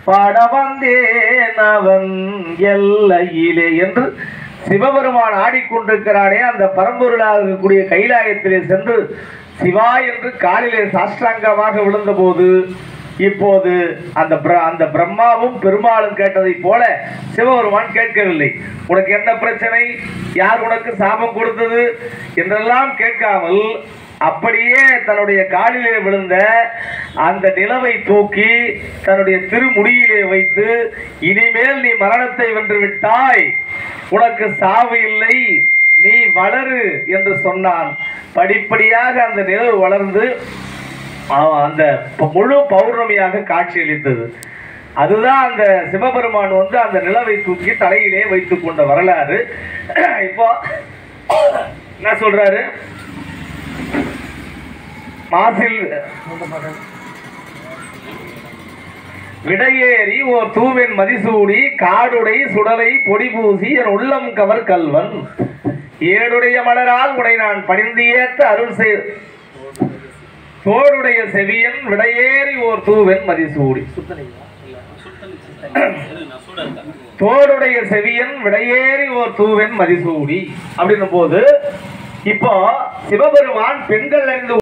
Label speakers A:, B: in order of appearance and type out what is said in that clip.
A: பாட வந்தேன் அவன் எல்லையிலே என்று சிவபெருமான் ஆடிக்கொண்டிருக்கிறானே அந்த பரம்பொருளாக இருக்கக்கூடிய கைலாயத்திலே சென்று சிவா என்று காலிலே சாஷ்டாங்கமாக விழுந்த போது இப்போது அந்த பிரம்மாவும் பெருமாளும் கேட்டதை போல சிவபெருமான் கேட்கவில்லை. உனக்கு என்ன பிரச்சனை, யார் உனக்கு சாபம் கொடுத்தது என்றெல்லாம் கேட்காமல் அப்படியே தன்னுடைய காலிலே விழுந்த அந்த நிலவை தூக்கி தன்னுடைய திருமுடியிலே வைத்து, இனிமேல் நீ மரணத்தை வென்று விட்டாய், உனக்கு சாவு இல்லை, நீ வளரு என்று சொன்னான். படிப்படியாக அந்த நிலவு வளர்ந்து அந்த முழு பௌர்ணமியாக காட்சியளித்தது. அதுதான் அந்த சிவபெருமான் அந்த நிலவை தூக்கி தலையிலே வைத்துக் கொண்ட வரலாறு. இப்போ என்ன சொல்றாரு, மாசில் விடையேறி ஓர் தூவென் மதிசூடி காடுடை சுடலை பொடி பூசி என் உள்ளம் கவர் கல்வன் ஏடுடைய மலரால் உடை நான் பணிந்து ஏற்ற அருள் செய் தோடுடைய செவியன் விடையேறி ஓர் தூவென் மதிசூடி தோடுடைய செவியன் விடையேறி ஓர் தூவென் மதிசூடி அப்படின்னும் போது இப்போ சிவபெருமான் பெண்கள் அறிந்து